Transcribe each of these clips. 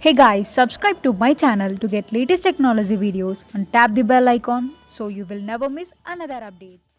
Hey guys, subscribe to my channel to get latest technology videos and tap the bell icon so you will never miss another updates.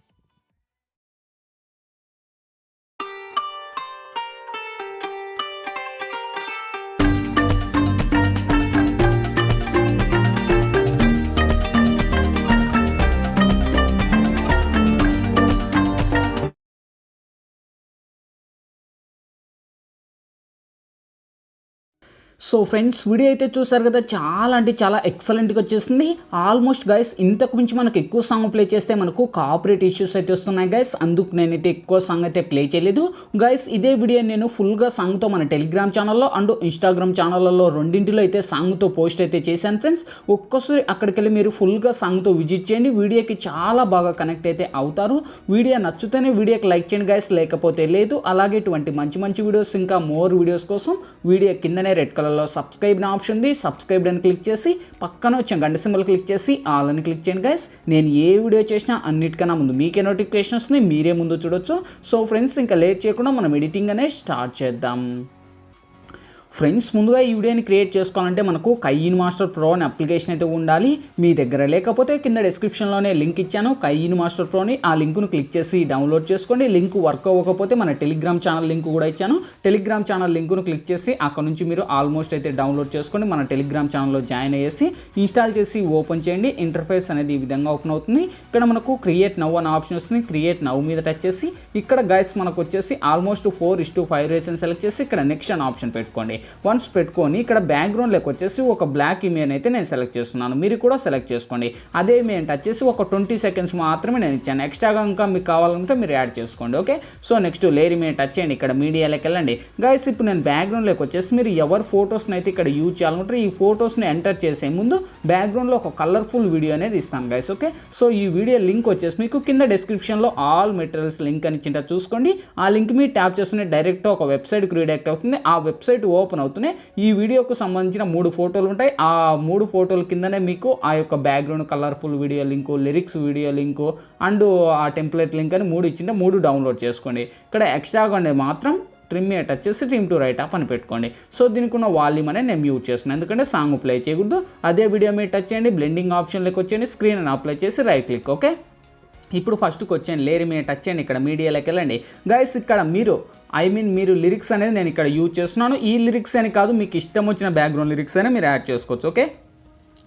So friends video అయితే చూసారు కదా, చాలా అంటే చాలా ఎక్సలెంట్గా వచ్చేసింది. Almost guys ఇంతకు మించి మనకు ఎక్కువ సాంగ్ ప్లే చేస్తే మనకు కాపరేట్ ఇష్యూస్ అయితే వస్తున్నాయి గైస్. అందుకు నేనైతే ఎక్కువ సాంగ్ అయితే ప్లే చేయలేదు గైస్. ఇదే వీడియో నేను ఫుల్గా సాంగ్తో మన టెలిగ్రామ్ ఛానల్లో అండ్ ఇన్స్టాగ్రామ్ ఛానళ్ళలో రెండింటిలో అయితే సాంగ్తో పోస్ట్ అయితే చేశాను ఫ్రెండ్స్. ఒక్కసారి అక్కడికి వెళ్ళి మీరు ఫుల్గా సాంగ్తో విజిట్ చేయండి. వీడియోకి చాలా బాగా కనెక్ట్ అయితే అవుతారు. వీడియో నచ్చుతేనే వీడియోకి లైక్ చేయండి గైస్, లేకపోతే లేదు. అలాగే ఇటువంటి మంచి మంచి వీడియోస్ ఇంకా మోర్ వీడియోస్ కోసం వీడియో కిందనే రెడ్ కలర్లో సబ్స్క్రైబ్ నా ఆప్షన్ ఉంది. సబ్స్క్రైబ్ అని క్లిక్ చేసి పక్కన వచ్చే గంట సింబల్ క్లిక్ చేసి ఆల్ అని క్లిక్ చేయండి గైస్. నేను ఏ వీడియో చేసినా అన్నిటికన్నా ముందు మీకే నోటిఫికేషన్ వస్తుంది, మీరే ముందు చూడొచ్చు. సో ఫ్రెండ్స్ ఇంకా లేట్ చేయకుండా మనం ఎడిటింగ్ అనేది స్టార్ట్ చేద్దాం. ఫ్రెండ్స్ ముందుగా ఈ వీడియోని క్రియేట్ చేసుకోవాలంటే మనకు kinemaster Pro అనే అప్లికేషన్ అయితే ఉండాలి. మీ దగ్గర లేకపోతే కింద డిస్క్రిప్షన్లోనే లింక్ ఇచ్చాను kinemaster Proని. ఆ లింక్ను క్లిక్ చేసి డౌన్లోడ్ చేసుకోండి. లింక్ వర్క్ అవ్వకపోతే మన టెలిగ్రామ్ ఛానల్ లింక్ కూడా ఇచ్చాను. టెలిగ్రామ్ ఛానల్ లింక్ను క్లిక్ చేసి అక్కడ నుంచి మీరు ఆల్మోస్ట్ అయితే డౌన్లోడ్ చేసుకోండి. మన టెలిగ్రామ్ ఛానల్లో జాయిన్ అయ్యేసి ఇన్స్టాల్ చేసి ఓపెన్ చేయండి. ఇంటర్ఫేస్ అనేది ఈ విధంగా ఓపెన్ అవుతుంది. ఇక్కడ మనకు క్రియేట్ నవ్ అనే ఆప్షన్ వస్తుంది. క్రియేట్ నవ్ మీద టచ్ చేసి ఇక్కడ గైస్ మనకు వచ్చేసి ఆల్మోస్ట్ 4:5 రేషన్ సెలెక్ట్ చేసి ఇక్కడ నెక్స్ట్ అనే ఆప్షన్ పెట్టుకోండి. వన్స్ పెట్టుకొని ఇక్కడ బ్యాక్గ్రౌండ్లోకి వచ్చేసి ఒక బ్లాక్ ఇమేజ్ అయితే నేను సెలెక్ట్ చేస్తున్నాను. మీరు కూడా సెలెక్ట్ చేసుకోండి. అదే ఇమేజ్ టచ్ చేసి ఒక 20 సెకండ్స్ మాత్రమే నేను ఇచ్చాను. ఎక్స్ట్రాగా ఇంకా మీకు కావాలంటే మీరు యాడ్ చేసుకోండి. Okay, so next layer image touch చేయండి. ఇక్కడ మీడియాలోకి వెళ్ళండి గైస్. ఇప్పుడు నేను బ్యాక్గ్రౌండ్లోకి వచ్చేసి మీరు ఎవరి ఫొటోస్ని అయితే ఇక్కడ యూజ్ చేయాలనుకుంటారు ఈ ఫొటోస్ని ఎంటర్ చేసే ముందు బ్యాక్గ్రౌండ్లో ఒక కలర్ఫుల్ వీడియో అనేది ఇస్తాను గైస్. ఓకే, సో ఈ వీడియో లింక్ వచ్చేసి మీకు కింద డిస్క్రిప్షన్లో ఆల్ మెటీరియల్స్ లింక్ అని ఇచ్చింట చూసుకోండి. ఆ లింక్ మీరు ట్యాప్ చేస్తూనే డైరెక్ట్ ఒక వెబ్సైట్కి రీడైరెక్ట్ అవుతుంది. ఆ వెబ్సైట్ ఓపెన్ అవుతూనే ఈ వీడియోకు సంబంధించిన 3 ఫోటోలు ఉంటాయి. ఆ 3 ఫోటోల కిందనే మీకు ఆ యొక్క background colourful video link, lyrics video link and ఆ టెంప్లెట్ లింక్ అని 3 ఇచ్చింటే 3 డౌన్లోడ్ చేసుకోండి. ఇక్కడ ఎక్స్ట్రాగా అనేది మాత్రం ట్రిమ్ మీద టచ్ చేసి ట్రిమ్ టు రైట్ అప్ అని పెట్టుకోండి. సో దీనికి ఉన్న వాల్యూమ్ అనేది నేను మ్యూట్ చేస్తున్నాను, ఎందుకంటే సాంగ్ ప్లే చేయకూడదు. అదే వీడియో మీద టచ్ చేయండి, బ్లెండింగ్ ఆప్షన్లోకి వచ్చేయండి, స్క్రీన్ అని అప్లై చేసి రైట్ క్లిక్. ఓకే, ఇప్పుడు ఫస్ట్కి వచ్చేయండి, లేయర్ మీద టచ్ చేయండి, ఇక్కడ మీడియాలోకి వెళ్ళండి గైస్. ఇక్కడ మీరు లిరిక్స్ అనేది నేను ఇక్కడ యూజ్ చేస్తున్నాను. ఈ లిరిక్స్ అని కాదు, మీకు ఇష్టం వచ్చిన బ్యాక్గ్రౌండ్ లిరిక్స్ అయినా మీరు యాడ్ చేసుకోవచ్చు. ఓకే,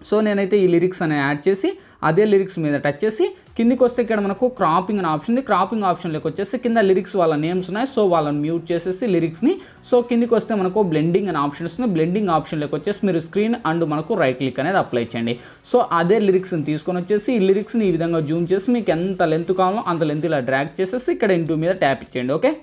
సో నేనైతే ఈ లిరిక్స్ అనేది యాడ్ చేసి అదే లిరిక్స్ మీద టచ్ చేసి కిందికి వస్తే ఇక్కడ మనకు క్రాపింగ్ అనే ఆప్షన్ ఉంది. క్రాపింగ్ ఆప్షన్లోకి వచ్చేసి కింద లిరిక్స్ వాళ్ళ నేమ్స్ ఉన్నాయి, సో వాళ్ళని మ్యూట్ చేసేసి లిరిక్స్ని. సో కిందికి వస్తే మనకు బ్లెండింగ్ అనే ఆప్షన్ వస్తుంది. బ్లెండింగ్ ఆప్షన్లోకి వచ్చేసి మీరు స్క్రీన్ అండ్ మనకు రైట్ క్లిక్ అనేది అప్లై చేయండి. సో అదే లిరిక్స్ని తీసుకొని వచ్చేసి ఈ లిరిక్స్ని ఈ విధంగా జూమ్ చేసి మీకు ఎంత లెంత్ కావాలో అంత లెంత్ ఇలా డ్రాగ్ చేసేసి ఇక్కడ ఇంటూ మీద ట్యాప్ ఇచ్చేయండి. ఓకే,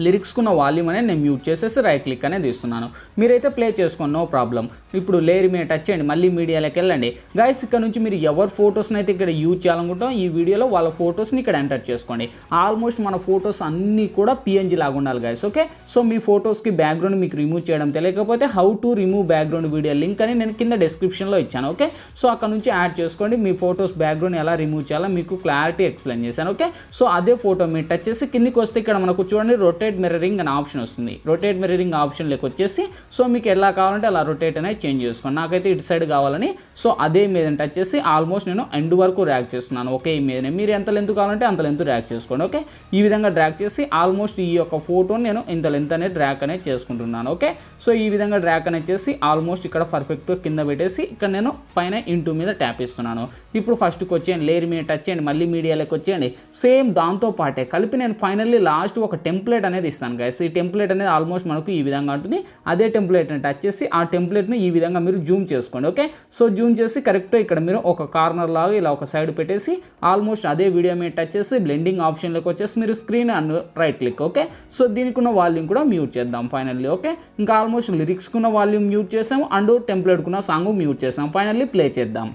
లిరిక్స్కున్న వాల్యూమ్ అనేది నేను మ్యూట్ చేసేసి రైట్ క్లిక్ అనేది ఇస్తున్నాను. మీరైతే ప్లే చేసుకోండి, నో ప్రాబ్లం. ఇప్పుడు లేయర్ మీద టచ్ చేయండి, మళ్ళీ మీడియాలోకి వెళ్ళండి గైస్. ఇక్కడ నుంచి మీరు ఎవరి ఫొటోస్ని అయితే ఇక్కడ యూజ్ చేయాలనుకుంటాం ఈ వీడియోలో వాళ్ళ ఫొటోస్ని ఇక్కడ ఎంటర్ చేసుకోండి. ఆల్మోస్ట్ మన ఫొటోస్ అన్నీ కూడా PNG లాగా ఉండాలి గైస్. ఓకే, సో మీ ఫొటోస్కి బ్యాక్గ్రౌండ్ మీకు రిమూవ్ చేయడం తెలియకపోతే how to remove background video link అని నేను కింద డిస్క్రిప్షన్లో ఇచ్చాను. ఓకే, సో అక్కడ నుంచి యాడ్ చేసుకోండి. మీ ఫొటోస్ బ్యాక్గ్రౌండ్ ఎలా రిమూవ్ చేయాలో మీకు క్లారిటీ ఎక్స్ప్లెయిన్ చేశాను. ఓకే, సో అదే ఫోటో మీరు టచ్ చేసి కిందికి వస్తే ఇక్కడ మనకు చూడండి రొటేట్ మిర్రరింగ్ అనే ఆప్షన్ వస్తుంది. రొటేట్ మిర్రరింగ్ ఆప్షన్లోకి వచ్చేసి సో మీకు ఎలా కావాలంటే అలా రొటేట్ అనేది చేంజ్ చేసుకోండి. నాకైతే ఇటు సైడ్ కావాలని సో అదే మీద టచ్ చేసి ఆల్మోస్ట్ నేను ఎండ్ వరకు ర్యాక్ చేస్తున్నాను. ఓకే, ఈ మీదనే మీరు ఎంత లెంత్ కావాలంటే అంత లెంత్ ర్యాక్ చేసుకోండి. ఓకే, ఈ విధంగా డ్రాక్ చేసి ఆల్మోస్ట్ ఈ యొక్క ఫోటోని నేను ఇంత లెంత్ అనేది డ్రాక్ అనేది చేసుకుంటున్నాను. ఓకే, సో ఈ విధంగా డ్రాక్ అనేది చేసి ఆల్మోస్ట్ ఇక్కడ పర్ఫెక్ట్గా కింద పెట్టేసి ఇక్కడ నేను పైన ఇంటూ మీద ట్యాప్ ఇస్తున్నాను. ఇప్పుడు ఫస్ట్కి వచ్చేయండి, లేయర్ మీద టచ్ చేయండి, మళ్ళీ మీడియాలోకి వచ్చేయండి. సేమ్ దాంతో పాటే కలిపి నేను ఫైనల్లీ లాస్ట్ ఒక టెంప్లెట్ అనేది ఇస్తాను గైస్. ఈ టెంప్లెట్ అనేది ఆల్మోస్ట్ మనకు ఈ విధంగా ఉంటుంది. అదే టెంప్లెట్ని టచ్ చేసి ఆ టెంప్లెట్ని ఈ విధంగా మీరు జూమ్ చేసుకోండి. ఓకే, సో జూమ్ చేసి కరెక్ట్గా ఇక్కడ మీరు ఒక కార్నర్ లాగా ఇలా ఒక సైడ్ పెట్టేసి ఆల్మోస్ట్ అదే వీడియో మీద టచ్ చేసి బ్లెండింగ్ ఆప్షన్లోకి వచ్చేసి మీరు screen and right click. Okay, so దీనికి ఉన్న వాల్యూమ్ కూడా మ్యూట్ చేద్దాం ఫైనల్లీ. ఓకే, ఇంకా ఆల్మోస్ట్ లిరిక్స్కున్న వాల్యూమ్ మ్యూట్ చేసాము అండ్ టెంప్లెట్కున్న సాంగ్ మ్యూట్ చేసాం. ఫైనల్లీ ప్లే చేద్దాం.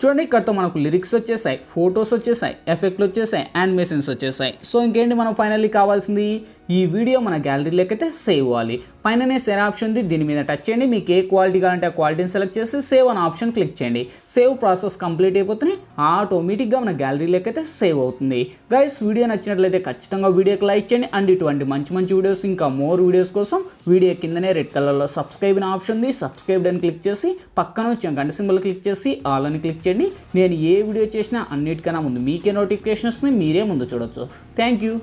చూడండి, ఇక్కడతో మనకు లిరిక్స్ వచ్చేసాయి, ఫొటోస్ వచ్చేసాయి, ఎఫెక్ట్లు వచ్చేసాయి, యానిమేషన్స్ వచ్చేసాయి. సో ఇంకేంటి మనం ఫైనల్లీ కావాల్సింది ఈ వీడియో మన గ్యాలరీలోకి అయితే సేవ్ అవ్వాలి. పైననే షేర్ ఆప్షన్ ఉంది, దీని మీద టచ్ చేయండి. మీకు ఏ క్వాలిటీ కావాలంటే ఆ క్వాలిటీని సెలెక్ట్ చేసి సేవ్ అనే ఆప్షన్ క్లిక్ చేయండి. సేవ్ ప్రాసెస్ కంప్లీట్ అయిపోతుంది, ఆటోమేటిక్గా మన గ్యాలరీలోకి అయితే సేవ్ అవుతుంది. గైస్ వీడియో నచ్చినట్లయితే ఖచ్చితంగా వీడియోకి లైక్ చేయండి. అండ్ ఇటువంటి మంచి మంచి వీడియోస్ ఇంకా మోర్ వీడియోస్ కోసం వీడియో కిందనే రెడ్ కలర్లో సబ్స్క్రైబ్ అనే ఆప్షన్ ఉంది, సబ్స్క్రైబ్ అని క్లిక్ చేసి పక్కన వచ్చిన గంట సింబల్ క్లిక్ చేసి ఆల్ అని క్లిక్ చేయండి. నేను ఏ వీడియో చేసినా అన్నిటికన్నా ముందు మీకే నోటిఫికేషన్ వస్తుంది, మీరే ముందు చూడొచ్చు. Thank you.